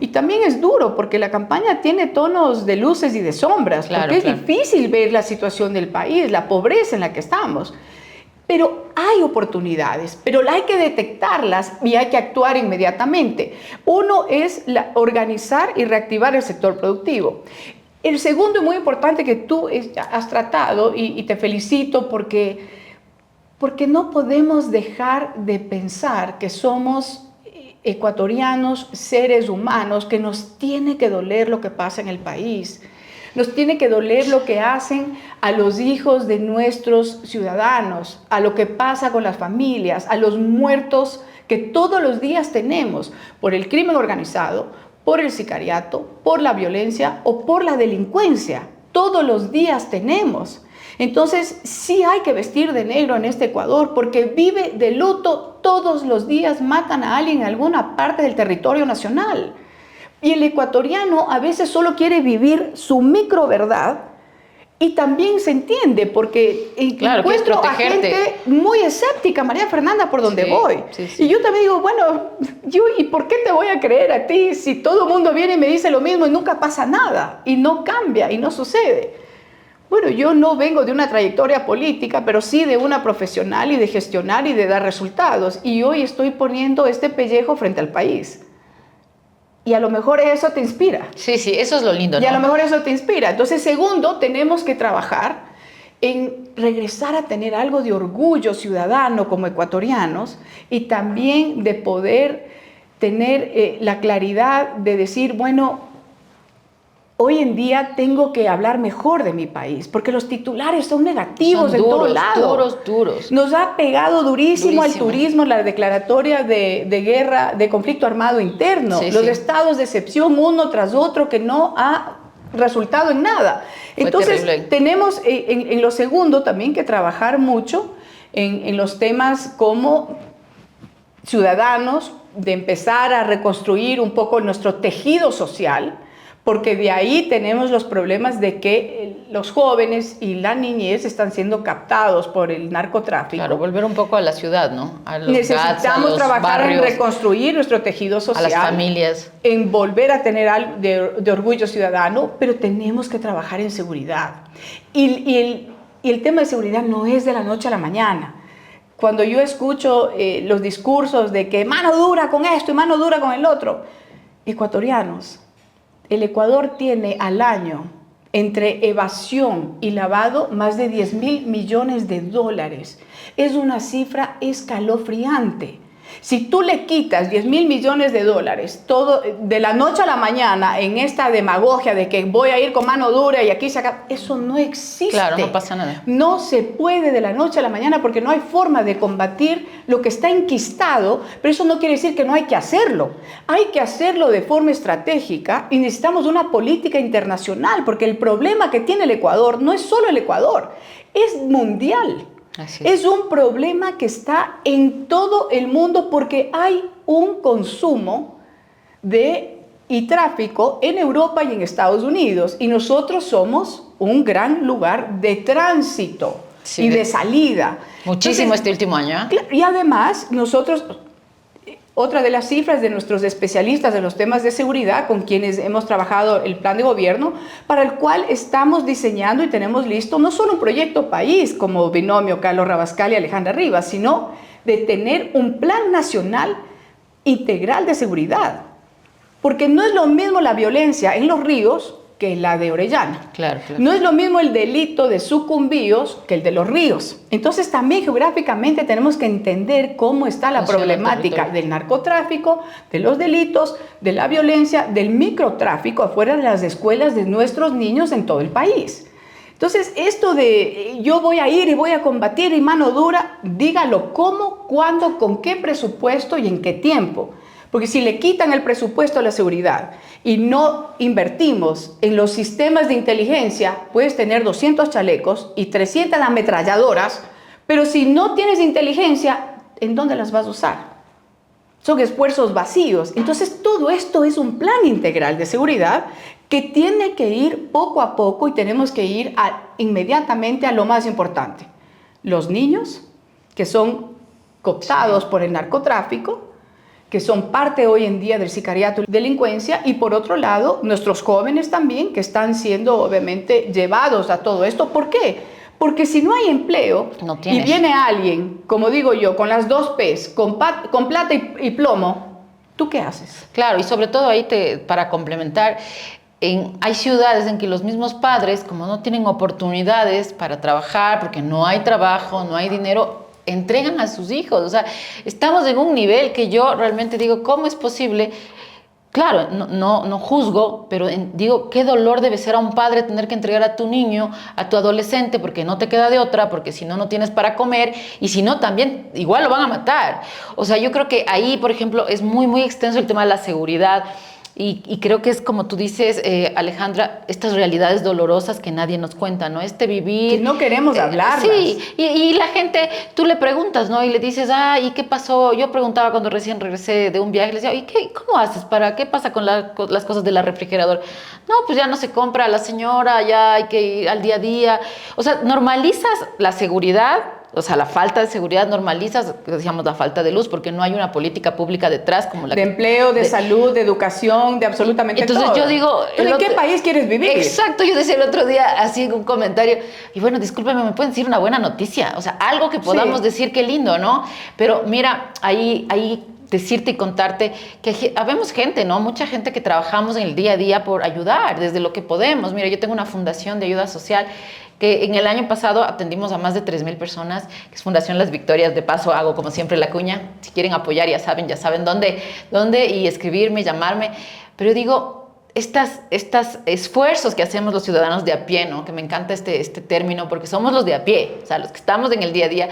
y también es duro porque la campaña tiene tonos de luces y de sombras, porque es difícil ver la situación del país, la pobreza en la que estamos. Pero hay oportunidades, pero hay que detectarlas y hay que actuar inmediatamente. Uno es organizar y reactivar el sector productivo. El segundo, muy importante, que tú has tratado, y te felicito porque no podemos dejar de pensar que somos ecuatorianos, seres humanos, que nos tiene que doler lo que pasa en el país. Nos tiene que doler lo que hacen a los hijos de nuestros ciudadanos, a lo que pasa con las familias, a los muertos que todos los días tenemos por el crimen organizado, por el sicariato, por la violencia o por la delincuencia. Todos los días tenemos. Entonces, sí hay que vestir de negro en este Ecuador porque vive de luto todos los días, matan a alguien en alguna parte del territorio nacional. Y el ecuatoriano a veces solo quiere vivir su microverdad y también se entiende porque encuentro a gente muy escéptica, María Fernanda, por donde voy. Y yo también digo, bueno, ¿y por qué te voy a creer a ti si todo el mundo viene y me dice lo mismo y nunca pasa nada y no cambia y no sucede? Bueno, yo no vengo de una trayectoria política, pero sí de una profesional y de gestionar y de dar resultados. Y hoy estoy poniendo este pellejo frente al país. Y a lo mejor eso te inspira. Sí, eso es lo lindo, ¿no? Y a lo mejor eso te inspira. Entonces, segundo, tenemos que trabajar en regresar a tener algo de orgullo ciudadano como ecuatorianos y también de poder tener la claridad de decir, bueno, hoy en día tengo que hablar mejor de mi país, porque los titulares son negativos en todo lado. Duros. Nos ha pegado durísimo al turismo, la declaratoria de guerra, de conflicto armado interno, los estados de excepción uno tras otro que no ha resultado en nada. Entonces, tenemos en lo segundo también que trabajar mucho en los temas como ciudadanos, de empezar a reconstruir un poco nuestro tejido social, porque de ahí tenemos los problemas de que los jóvenes y la niñez están siendo captados por el narcotráfico. Claro, volver un poco a la ciudad, ¿no? A los Necesitamos trabajar barrios, en reconstruir nuestro tejido social, a las familias, en volver a tener algo de orgullo ciudadano, pero tenemos que trabajar en seguridad. Y el tema de seguridad no es de la noche a la mañana. Cuando yo escucho los discursos de que mano dura con esto y mano dura con el otro, ecuatorianos, el Ecuador tiene al año, entre evasión y lavado, más de 10.000 millones de dólares. Es una cifra escalofriante. Si tú le quitas 10.000 millones de dólares todo, de la noche a la mañana, en esta demagogia de que voy a ir con mano dura y aquí saca, eso no existe. Claro, no pasa nada. No se puede de la noche a la mañana porque no hay forma de combatir lo que está enquistado, pero eso no quiere decir que no hay que hacerlo. Hay que hacerlo de forma estratégica y necesitamos una política internacional, porque el problema que tiene el Ecuador no es solo el Ecuador, es mundial. Es un problema que está en todo el mundo porque hay un consumo y tráfico en Europa y en Estados Unidos, y nosotros somos un gran lugar de tránsito y de salida. Muchísimo. Entonces, este último año. Y además nosotros, otra de las cifras de nuestros especialistas de los temas de seguridad con quienes hemos trabajado el plan de gobierno, para el cual estamos diseñando y tenemos listo no solo un proyecto país como binomio Carlos Rabascal y Alejandra Rivas, sino de tener un plan nacional integral de seguridad. Porque no es lo mismo la violencia en los ríos que la de Orellana. Claro, claro. No es lo mismo el delito de Sucumbíos que el de los ríos. Entonces también geográficamente tenemos que entender cómo está la problemática del narcotráfico, de los delitos, de la violencia, del microtráfico afuera de las escuelas de nuestros niños en todo el país. Entonces, esto de yo voy a ir y voy a combatir y mano dura, dígalo cómo, cuándo, con qué presupuesto y en qué tiempo. Porque si le quitan el presupuesto a la seguridad y no invertimos en los sistemas de inteligencia, puedes tener 200 chalecos y 300 ametralladoras, pero si no tienes inteligencia, ¿en dónde las vas a usar? Son esfuerzos vacíos. Entonces, todo esto es un plan integral de seguridad que tiene que ir poco a poco y tenemos que ir inmediatamente a lo más importante. Los niños que son cooptados por el narcotráfico, que son parte hoy en día del sicariato y delincuencia, y por otro lado, nuestros jóvenes también, que están siendo obviamente llevados a todo esto. ¿Por qué? Porque si no hay empleo y viene alguien, como digo yo, con las dos P's, con plata y plomo, ¿tú qué haces? Claro, y sobre todo ahí, para complementar, hay ciudades en que los mismos padres, como no tienen oportunidades para trabajar, porque no hay trabajo, no hay dinero, entregan a sus hijos. O sea, estamos en un nivel que yo realmente digo, ¿cómo es posible? Claro, no juzgo, pero digo, qué dolor debe ser a un padre tener que entregar a tu niño, a tu adolescente, porque no te queda de otra, porque si no, no tienes para comer, y si no, también igual lo van a matar. O sea, yo creo que ahí, por ejemplo, es muy, muy extenso el tema de la seguridad. Y creo que es como tú dices, Alejandra, estas realidades dolorosas que nadie nos cuenta, ¿no? Vivir... Que no queremos hablarlas. Sí, y la gente, tú le preguntas, ¿no? Y le dices, ¿y qué pasó? Yo preguntaba cuando recién regresé de un viaje, le decía, ¿cómo haces? ¿Qué pasa con las cosas de la refrigeradora? No, pues ya no se compra a la señora, ya hay que ir al día a día. O sea, normalizas la seguridad. O sea, la falta de seguridad normalizas, decíamos, la falta de luz, porque no hay una política pública detrás como la de empleo, de salud, de educación, de absolutamente todo. Entonces yo digo... ¿En qué país quieres vivir? Exacto, yo decía el otro día así en un comentario, y bueno, discúlpeme, ¿me pueden decir una buena noticia? O sea, algo que podamos decir, qué lindo, ¿no? Pero mira, ahí decirte y contarte que habemos gente, ¿no? Mucha gente que trabajamos en el día a día por ayudar desde lo que podemos. Mira, yo tengo una fundación de ayuda social que en el año pasado atendimos a más de 3,000 personas, que es Fundación Las Victorias. De paso, hago como siempre la cuña. Si quieren apoyar, ya saben dónde y escribirme, llamarme. Pero yo digo, estos esfuerzos que hacemos los ciudadanos de a pie, ¿no? Que me encanta este término, porque somos los de a pie, o sea, los que estamos en el día a día,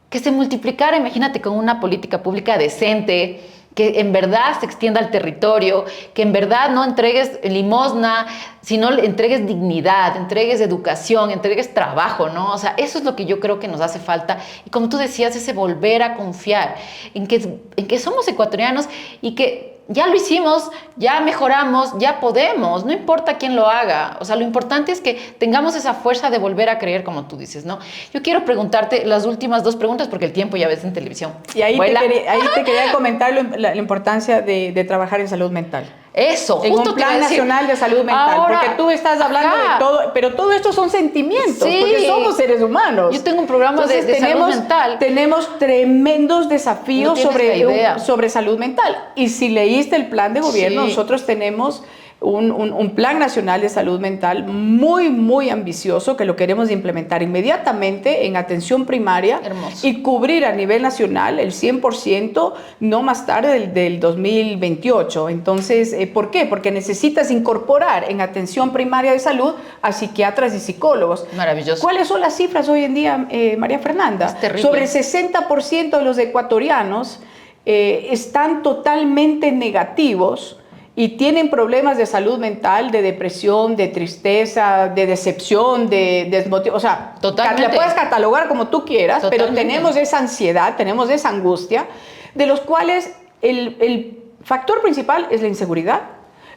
que se multiplicara, imagínate, con una política pública decente, que en verdad se extienda al territorio, que en verdad no entregues limosna, sino entregues dignidad, entregues educación, entregues trabajo, ¿no? O sea, eso es lo que yo creo que nos hace falta. Y como tú decías, ese volver a confiar en que somos ecuatorianos y que ya lo hicimos, ya mejoramos, ya podemos, no importa quién lo haga. O sea, lo importante es que tengamos esa fuerza de volver a creer, como tú dices, ¿no? Yo quiero preguntarte las últimas 2 preguntas, porque el tiempo ya ves en televisión. Y ahí te quería comentar la importancia de trabajar en salud mental. Eso, en justo un plan nacional de salud mental, ahora, porque tú estás hablando de todo, pero todo esto son sentimientos, sí, porque somos seres humanos. Yo tengo un programa de salud mental. Tenemos tremendos desafíos sobre salud mental. Y si leíste el plan de gobierno, sí, nosotros tenemos un plan nacional de salud mental muy, muy ambicioso que lo queremos implementar inmediatamente en atención primaria. Hermoso. Y cubrir a nivel nacional el 100% no más tarde del 2028. Entonces, ¿por qué? Porque necesitas incorporar en atención primaria de salud a psiquiatras y psicólogos. Maravilloso. ¿Cuáles son las cifras hoy en día, María Fernanda? Es terrible. Sobre el 60% de los ecuatorianos están totalmente negativos y tienen problemas de salud mental, de depresión, de tristeza, de decepción, de desmotivación. O sea, totalmente. La puedes catalogar como tú quieras, totalmente, pero tenemos esa ansiedad, tenemos esa angustia, de los cuales el factor principal es la inseguridad.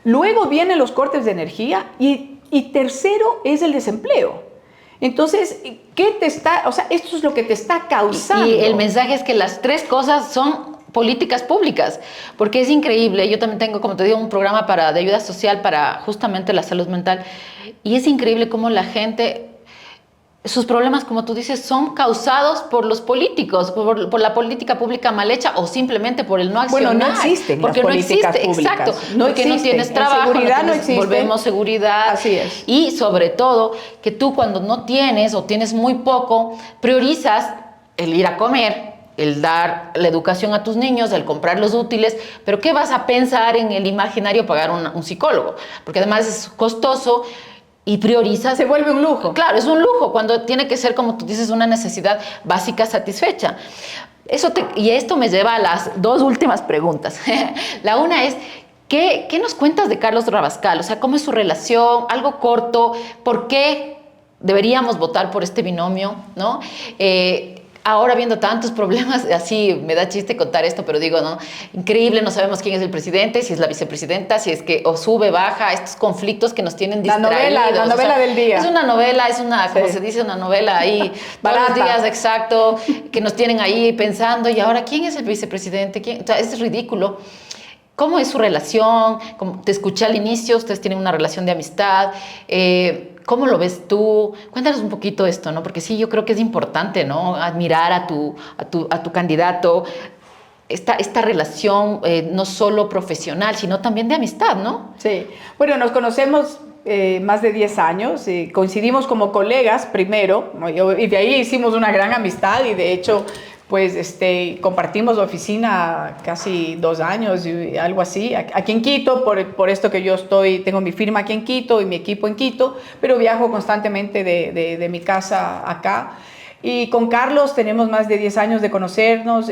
Luego vienen los cortes de energía y tercero es el desempleo. Entonces, esto es lo que te está causando. Y el mensaje es que las 3 cosas son políticas públicas, porque es increíble. Yo también tengo, como te digo, un programa de ayuda social para justamente la salud mental, y es increíble cómo la gente, sus problemas, como tú dices, son causados por los políticos, por la política pública mal hecha, o simplemente por el no accionar. Bueno, no existen porque las políticas públicas. Exacto, no porque existen. No tienes trabajo, seguridad no existe. Volvemos seguridad. Así es. Y sobre todo, que tú cuando no tienes o tienes muy poco, priorizas el ir a comer, el dar la educación a tus niños, el comprar los útiles, pero ¿qué vas a pensar en el imaginario pagar un psicólogo? Porque además es costoso y priorizas. Se vuelve un lujo. Claro, es un lujo cuando tiene que ser, como tú dices, una necesidad básica satisfecha. Y esto me lleva a las 2 últimas preguntas. La una es, ¿qué nos cuentas de Carlos Rabascal? O sea, ¿cómo es su relación? Algo corto, ¿por qué deberíamos votar por este binomio? ¿No? Ahora viendo tantos problemas, así me da chiste contar esto, pero digo, ¿no? Increíble, no sabemos quién es el presidente, si es la vicepresidenta, si es que o sube, baja, estos conflictos que nos tienen distraídos. La novela del día. Es una novela, como se dice, una novela ahí, todos los días, exacto, que nos tienen ahí pensando, y ahora, ¿quién es el vicepresidente? O sea, es ridículo. ¿Cómo es su relación? Te escuché al inicio, ustedes tienen una relación de amistad. ¿Cómo lo ves tú? Cuéntanos un poquito esto, ¿no? Porque sí, yo creo que es importante, ¿no? Admirar a tu candidato, esta relación no solo profesional, sino también de amistad, ¿no? Sí. Bueno, nos conocemos más de 10 años, coincidimos como colegas primero, y de ahí hicimos una gran amistad, y de hecho, pues compartimos oficina casi 2 años, algo así, aquí en Quito, por esto que yo tengo mi firma aquí en Quito y mi equipo en Quito, pero viajo constantemente de mi casa acá. Y con Carlos tenemos más de 10 años de conocernos.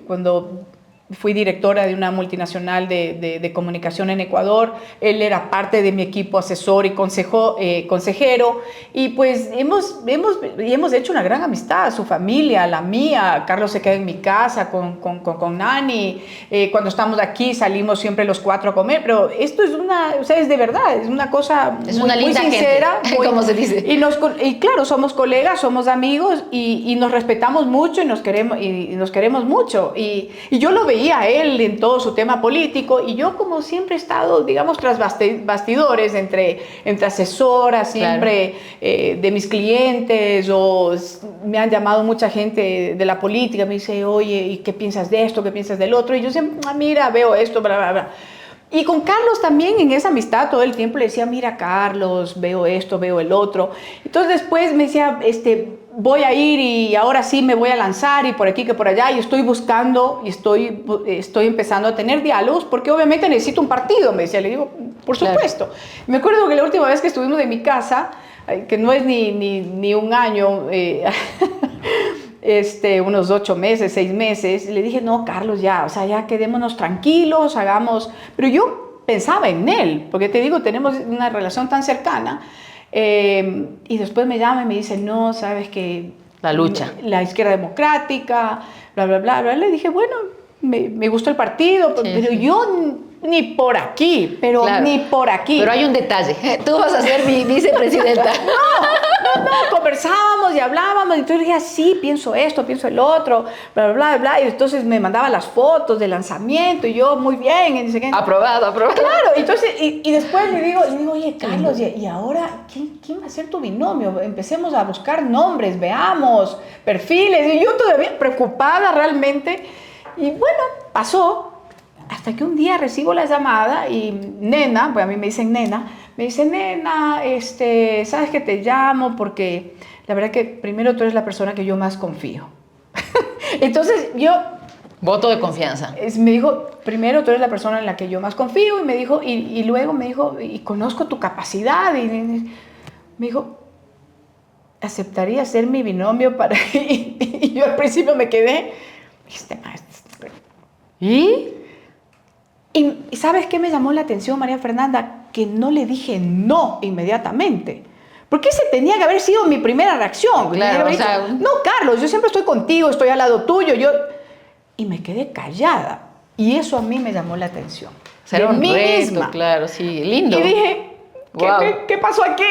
Cuando fui directora de una multinacional de comunicación en Ecuador, él era parte de mi equipo asesor y consejero, y pues hemos hecho una gran amistad, su familia, la mía. Carlos se queda en mi casa con Nani, cuando estamos aquí salimos siempre los 4 a comer, pero esto es de verdad, es una cosa muy sincera, como se dice. Y claro, somos colegas, somos amigos, y nos respetamos mucho y nos queremos mucho, y yo lo veía a él en todo su tema político, y yo, como siempre he estado, digamos, tras bastidores, entre asesoras, siempre, claro, de mis clientes, o me han llamado mucha gente de la política, me dice, oye, ¿y qué piensas de esto? ¿Qué piensas del otro? Y yo siempre, mira, veo esto, bla, bla, bla. Y con Carlos también, en esa amistad, todo el tiempo le decía, mira, Carlos, veo esto, veo el otro. Entonces después me decía, voy a ir y ahora sí me voy a lanzar, y por aquí que por allá, y estoy buscando y estoy empezando a tener diálogos, porque obviamente necesito un partido, me decía. Le digo, por supuesto. Claro. Me acuerdo que la última vez que estuvimos en mi casa, que no es ni un año, unos 8 meses, 6 meses, le dije, no, Carlos, ya quedémonos tranquilos, hagamos. Pero yo pensaba en él, porque te digo, tenemos una relación tan cercana. Y después me llama y me dice, no, sabes que la lucha, la izquierda democrática, bla, bla, bla, bla. Le dije, bueno, me gustó el partido, pero yo ni por aquí, pero Claro. ni por aquí. Pero hay un detalle. Tú vas a ser mi vicepresidenta. No, conversábamos y hablábamos, y entonces dije, sí, pienso esto, pienso el otro, bla, bla, bla, bla, y entonces me mandaba las fotos del lanzamiento, y yo, muy bien, y dice que... Aprobado, aprobado. Claro, entonces, y después le digo, oye, Carlos, y ahora, ¿quién va a ser tu binomio? Empecemos a buscar nombres, veamos, perfiles, y yo todavía preocupada realmente, y bueno, pasó, hasta que un día recibo la llamada y Nena, pues a mí me dicen Nena, me dice, Nena, ¿sabes que te llamo? Porque la verdad que primero tú eres la persona que yo más confío. Entonces yo... Voto de confianza. Me dijo, primero tú eres la persona en la que yo más confío, y me dijo, y luego me dijo, y conozco tu capacidad, y me dijo, ¿aceptaría ser mi binomio para...? Y yo al principio me quedé, maestro. ¿Y? Y ¿sabes qué me llamó la atención, María Fernanda? Que no le dije no inmediatamente. Porque ese tenía que haber sido mi primera reacción. Claro, o sea... No, Carlos, yo siempre estoy contigo, estoy al lado tuyo, Y me quedé callada. Y eso a mí me llamó la atención. Será un mí reto, misma. claro, sí, lindo. Y dije, ¿qué pasó aquí?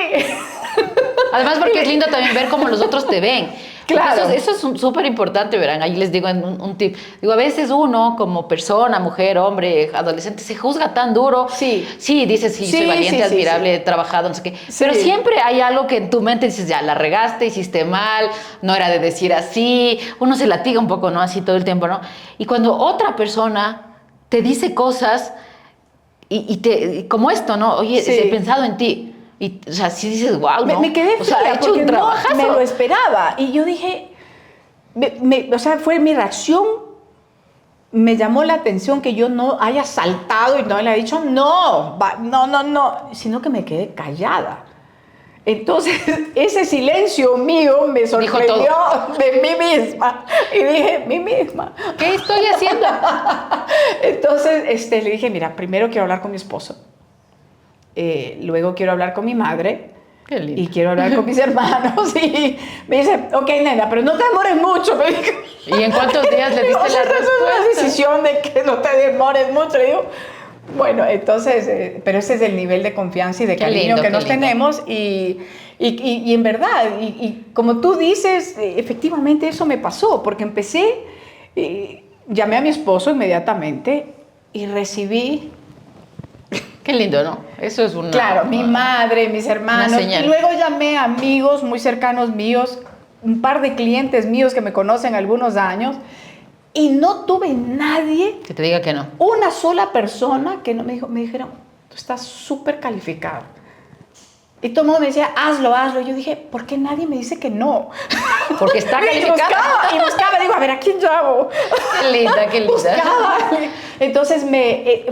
Además, porque es lindo también ver cómo los otros te ven. Claro. Eso es súper importante, verán. Ahí les digo un tip. Digo, a veces uno, como persona, mujer, hombre, adolescente, se juzga tan duro. Sí. Sí, dices, sí, soy valiente, admirable, he trabajado, no sé qué. Sí. Pero siempre hay algo que en tu mente dices, ya, la regaste, hiciste mal, no era de decir así. Uno se latiga un poco, ¿no? Así todo el tiempo, ¿no? Y cuando otra persona te dice cosas y como esto, ¿no? Oye, Sí. he pensado en ti. Y, o sea, sí dices, wow, ¿no? Me quedé o sea, fría ha hecho porque un trabajazo. no me lo esperaba. Y yo dije, o sea, fue mi reacción. Me llamó la atención que yo no haya saltado y no le haya dicho no, sino que me quedé callada. Entonces, ese silencio mío me sorprendió de mí misma. Y dije, mí misma. ¿Qué estoy haciendo? Entonces, le dije, mira, primero quiero hablar con mi esposo. Luego quiero hablar con mi madre. Qué lindo. Y quiero hablar con mis hermanos. Y me dice, ok, nena, pero no te demores mucho. Me dijo. ¿Y en cuántos días le diste la respuesta? Es una decisión de que no te demores mucho. Le digo, bueno, entonces, pero ese es el nivel de confianza y de cariño que nos tenemos. Y en verdad, y como tú dices, efectivamente eso me pasó, porque empecé, llamé a mi esposo inmediatamente y recibí... Qué lindo, ¿no? Eso es una... Claro, mi madre, mis hermanos. Y luego llamé a amigos muy cercanos míos, un par de clientes míos que me conocen algunos años, y no tuve nadie, que te diga que no. una sola persona que no me dijeron, tú estás súper calificado. Y todo el mundo me decía, hazlo, hazlo. Y yo dije, ¿por qué nadie me dice que no? Porque está calificada. Y buscaba, digo, a ver, ¿a quién llamo? Qué linda, qué linda. Buscaba. Entonces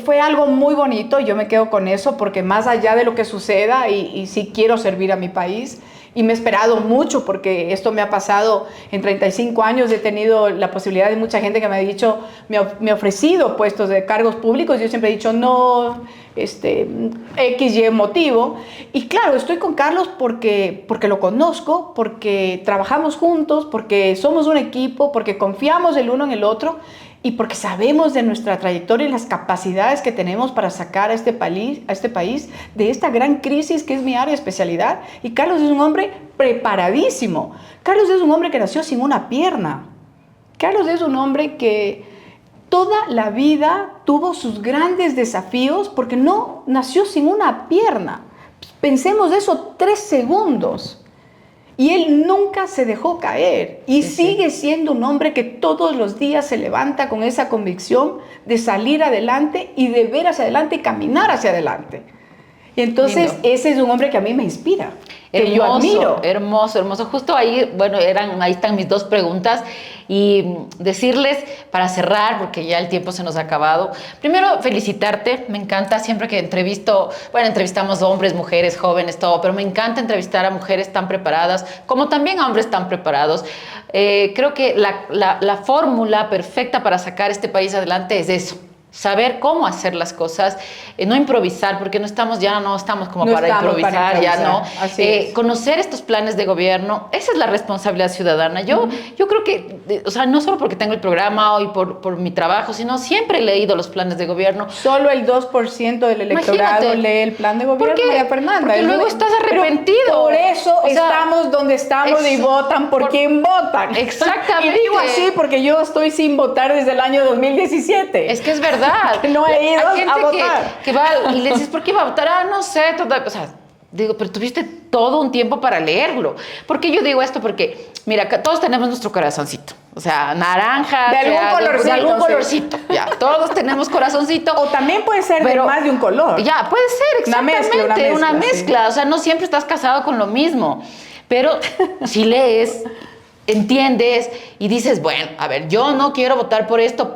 fue algo muy bonito, yo me quedo con eso, porque más allá de lo que suceda, y sí quiero servir a mi país, y me he esperado mucho, porque esto me ha pasado en 35 años, he tenido la posibilidad de mucha gente que me ha dicho, me ha ofrecido puestos de cargos públicos, yo siempre he dicho, no, X, Y motivo, y claro, estoy con Carlos porque lo conozco, porque trabajamos juntos, porque somos un equipo, porque confiamos el uno en el otro, y porque sabemos de nuestra trayectoria y las capacidades que tenemos para sacar a este país de esta gran crisis que es mi área de especialidad. Y Carlos es un hombre preparadísimo. Carlos es un hombre que nació sin una pierna. Carlos es un hombre que toda la vida tuvo sus grandes desafíos porque no nació sin una pierna. Pensemos de eso 3 segundos. Y él nunca se dejó caer y sigue siendo un hombre que todos los días se levanta con esa convicción de salir adelante y de ver hacia adelante y caminar hacia adelante. Y entonces ese es un hombre que a mí me inspira, que yo admiro. Hermoso, hermoso. Justo ahí, bueno, ahí están mis 2 preguntas. Y decirles, para cerrar, porque ya el tiempo se nos ha acabado, primero felicitarte, me encanta siempre que entrevistamos hombres, mujeres, jóvenes, todo, pero me encanta entrevistar a mujeres tan preparadas, como también a hombres tan preparados. Creo que la fórmula perfecta para sacar este país adelante es eso. saber cómo hacer las cosas, no improvisar, porque no estamos como para improvisar, ya no. Conocer estos planes de gobierno, esa es la responsabilidad ciudadana. Yo creo que, o sea, no solo porque tengo el programa y por mi trabajo, sino siempre he leído los planes de gobierno. Solo el 2% del electorado lee el plan de gobierno, María Fernanda. Porque luego estás arrepentido. Por eso estamos donde estamos y votan por quien votan. Exactamente. Y digo así porque yo estoy sin votar desde el año 2017. Es que es verdad. No he ido a votar. Que va y le dices, ¿por qué iba a votar? No sé. O sea, digo, pero tuviste todo un tiempo para leerlo. ¿Por qué yo digo esto? Porque, mira, todos tenemos nuestro corazoncito. O sea, naranja. De algún colorcito. De algún colorcito. Ya, todos tenemos corazoncito. O también puede ser de más de un color. Ya, puede ser, exactamente. Una mezcla. Sí. O sea, no siempre estás casado con lo mismo. Pero si lees, entiendes y dices, bueno, a ver, yo no quiero votar por esto,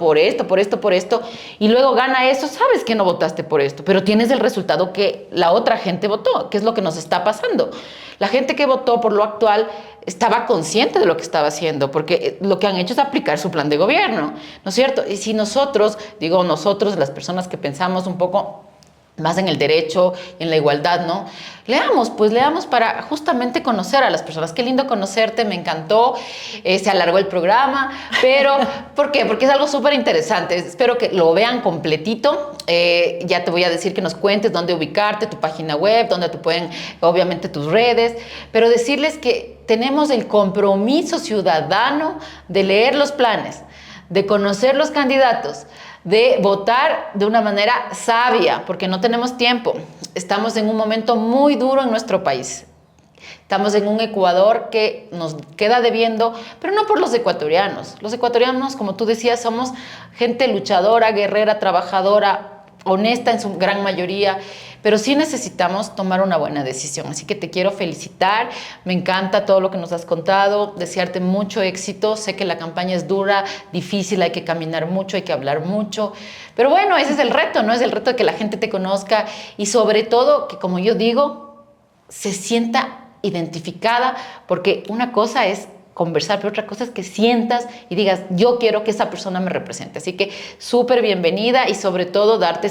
y luego gana eso, sabes que no votaste por esto, pero tienes el resultado que la otra gente votó, que es lo que nos está pasando. La gente que votó por lo actual estaba consciente de lo que estaba haciendo, porque lo que han hecho es aplicar su plan de gobierno, ¿no es cierto? Y si nosotros, las personas que pensamos un poco más en el derecho, en la igualdad, ¿no? Leamos para justamente conocer a las personas. Qué lindo conocerte, me encantó, se alargó el programa, pero ¿por qué? Porque es algo súper interesante. Espero que lo vean completito. Ya te voy a decir que nos cuentes dónde ubicarte, tu página web, dónde te pueden, obviamente, tus redes, pero decirles que tenemos el compromiso ciudadano de leer los planes, de conocer los candidatos, de votar de una manera sabia, porque no tenemos tiempo. Estamos en un momento muy duro en nuestro país. Estamos en un Ecuador que nos queda debiendo, pero no por los ecuatorianos. Los ecuatorianos, como tú decías, somos gente luchadora, guerrera, trabajadora, honesta en su gran mayoría, pero sí necesitamos tomar una buena decisión. Así que te quiero felicitar, me encanta todo lo que nos has contado, desearte mucho éxito. Sé que la campaña es dura, difícil, hay que caminar mucho, hay que hablar mucho, pero bueno, ese es el reto, ¿no? Es el reto de que la gente te conozca y sobre todo que, como yo digo, se sienta identificada, porque una cosa es conversar, pero otra cosa es que sientas y digas, yo quiero que esa persona me represente. Así que súper bienvenida y sobre todo darte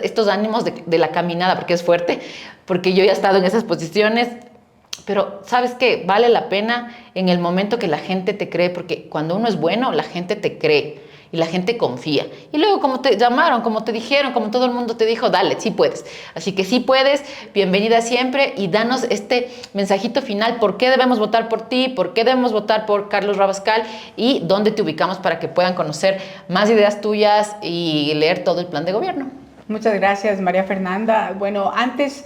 estos ánimos de la caminada, porque es fuerte, porque yo ya he estado en esas posiciones, pero ¿sabes qué? Vale la pena en el momento que la gente te cree, porque cuando uno es bueno, la gente te cree y la gente confía. Y luego, como te llamaron, como te dijeron, como todo el mundo te dijo, dale, sí puedes. Así que sí puedes, bienvenida siempre y danos este mensajito final, ¿por qué debemos votar por ti? ¿Por qué debemos votar por Carlos Rabascal? Y dónde te ubicamos para que puedan conocer más ideas tuyas y leer todo el plan de gobierno. Muchas gracias, María Fernanda. Bueno, antes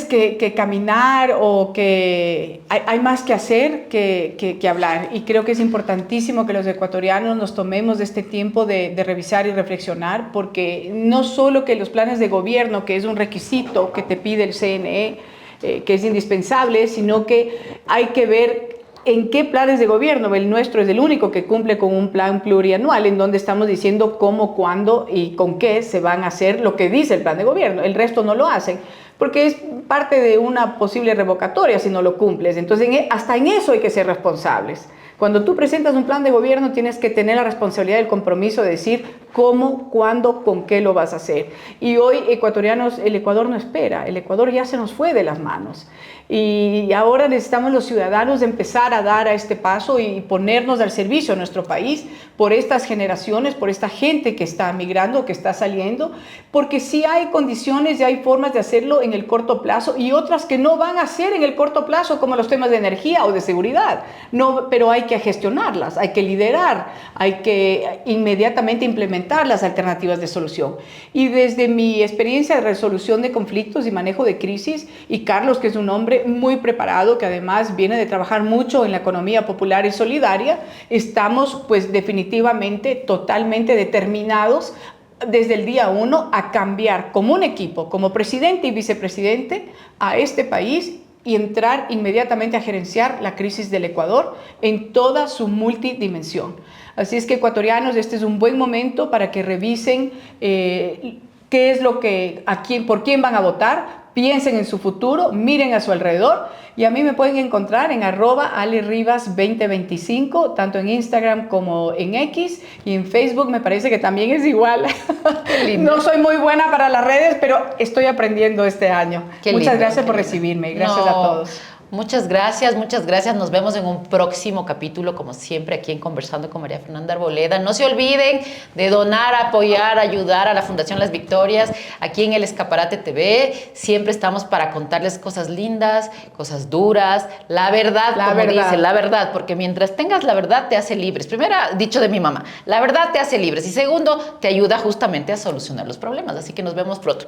que caminar o que hay más que hacer que hablar, y creo que es importantísimo que los ecuatorianos nos tomemos de este tiempo de revisar y reflexionar, porque no solo que los planes de gobierno, que es un requisito que te pide el CNE, que es indispensable, sino que hay que ver en qué planes de gobierno. El nuestro es el único que cumple con un plan plurianual en donde estamos diciendo cómo, cuándo y con qué se van a hacer lo que dice el plan de gobierno. El resto no lo hacen, porque es parte de una posible revocatoria si no lo cumples. Entonces, hasta en eso hay que ser responsables. Cuando tú presentas un plan de gobierno, tienes que tener la responsabilidad y el compromiso de decir cómo, cuándo, con qué lo vas a hacer. Y hoy, ecuatorianos, el Ecuador no espera, el Ecuador ya se nos fue de las manos. Y ahora necesitamos los ciudadanos empezar a dar a este paso y ponernos al servicio de nuestro país por estas generaciones, por esta gente que está migrando, que está saliendo, porque sí hay condiciones y hay formas de hacerlo en el corto plazo y otras que no van a ser en el corto plazo, como los temas de energía o de seguridad. No, pero hay que gestionarlas, hay que liderar, hay que inmediatamente implementar las alternativas de solución. Y desde mi experiencia de resolución de conflictos y manejo de crisis, y Carlos, que es un hombre muy preparado, que además viene de trabajar mucho en la economía popular y solidaria, estamos pues definitivamente totalmente determinados desde el día 1 a cambiar como un equipo, como presidente y vicepresidente, a este país y entrar inmediatamente a gerenciar la crisis del Ecuador en toda su multidimensión. Así es que, ecuatorianos, este es un buen momento para que revisen qué es lo que, por quién van a votar, piensen en su futuro, miren a su alrededor y a mí me pueden encontrar en @aliribas2025, tanto en Instagram como en X y en Facebook me parece que también es igual. No soy muy buena para las redes, pero estoy aprendiendo este año. Muchas gracias por recibirme y gracias a todos. Muchas gracias, muchas gracias. Nos vemos en un próximo capítulo, como siempre, aquí en Conversando con María Fernanda Arboleda. No se olviden de donar, apoyar, ayudar a la Fundación Las Victorias, aquí en El Escaparate TV. Siempre estamos para contarles cosas lindas, cosas duras, la verdad, dice, la verdad, porque mientras tengas la verdad te hace libres. Primero, dicho de mi mamá, la verdad te hace libres. Y segundo, te ayuda justamente a solucionar los problemas. Así que nos vemos pronto.